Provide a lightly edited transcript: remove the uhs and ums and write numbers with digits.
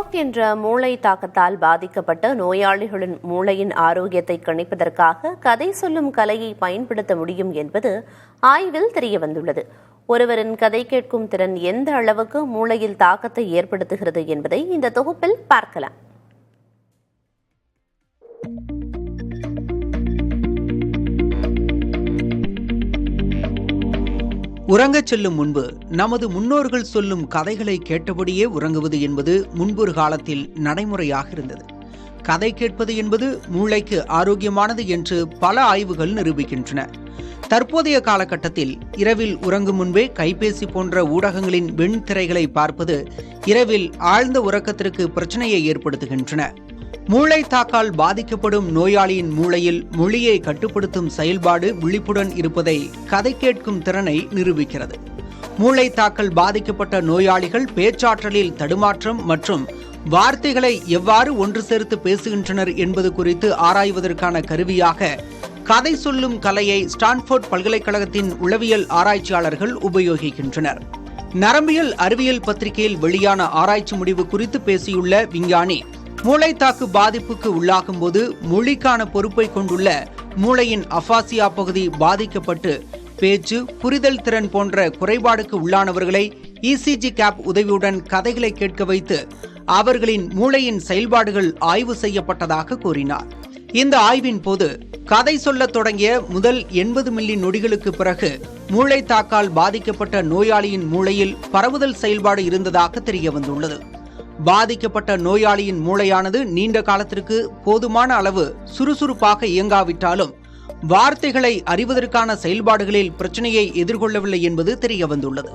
Stroke என்ற மூளை தாக்கத்தால் பாதிக்கப்பட்ட நோயாளிகளின் மூளையின் ஆரோக்கியத்தை கணிப்பதற்காக கதை சொல்லும் கலையை பயன்படுத்த முடியும் என்பது ஆய்வில் தெரியவந்துள்ளது. ஒருவரின் கதை கேட்கும் திறன் எந்த அளவுக்கு மூளையில் தாக்கத்தை ஏற்படுத்துகிறது என்பதை இந்த தொகுப்பில் பார்க்கலாம். உறங்கச் செல்லும் முன்பு நமது முன்னோர்கள் சொல்லும் கதைகளை கேட்டபடியே உறங்குவது என்பது முன்பொரு காலத்தில் நடைமுறையாக இருந்தது. கதை கேட்பது என்பது மூளைக்கு ஆரோக்கியமானது என்று பல ஆய்வுகள் நிரூபிக்கின்றன. தற்போதைய காலகட்டத்தில் இரவில் உறங்கும் முன்பே கைபேசி போன்ற ஊடகங்களின் வெண்திரைகளை பார்ப்பது இரவில் ஆழ்ந்த உறக்கத்திற்கு பிரச்சனையை ஏற்படுத்துகின்றன. மூளை தாக்கால் பாதிக்கப்படும் நோயாளியின் மூளையில் மொழியை கட்டுப்படுத்தும் செயல்பாடு விழிப்புடன் இருப்பதை கதை கேட்கும் திறனை நிரூபிக்கிறது. மூளை தாக்கல் பாதிக்கப்பட்ட நோயாளிகள் பேச்சாற்றலில் தடுமாற்றம் மற்றும் வார்த்தைகளை எவ்வாறு ஒன்று சேர்த்து பேசுகின்றனர் என்பது குறித்து ஆராய்வதற்கான கருவியாக கதை சொல்லும் கலையை ஸ்டான்ஃபோர்ட் பல்கலைக்கழகத்தின் உளவியல் ஆராய்ச்சியாளர்கள் உபயோகிக்கின்றனர். நரம்பியல் அறிவியல் பத்திரிகையில் வெளியான ஆராய்ச்சி முடிவு குறித்து பேசியுள்ள விஞ்ஞானி, மூளைத்தாக்கு பாதிப்புக்கு உள்ளாகும் போது மொழிக்கான பொறுப்பை கொண்டுள்ள மூளையின் அஃபாசியா பகுதி பாதிக்கப்பட்டு பேச்சு, புரிதல் திறன் போன்ற குறைபாடுக்கு உள்ளானவர்களை இசிஜி கேப் உதவியுடன் கதைகளை கேட்க வைத்து அவர்களின் மூளையின் செயல்பாடுகள் ஆய்வு செய்யப்பட்டதாக கூறினார். இந்த ஆய்வின் போது கதை சொல்லத் தொடங்கிய முதல் 80 மில்லி நொடிகளுக்கு பிறகு மூளை தாக்கால் பாதிக்கப்பட்ட நோயாளியின் மூளையில் பரவுதல் செயல்பாடு இருந்ததாக தெரியவந்துள்ளது. பாதிக்கப்பட்ட நோயாளியின் மூளையானது நீண்ட காலத்திற்கு போதுமான அளவு சுறுசுறுப்பாக இயங்காவிட்டாலும் வார்த்தைகளை அறிவதற்கான செயல்பாடுகளில் பிரச்சனையை எதிர்கொள்ளவில்லை என்பது தெரியவந்துள்ளது.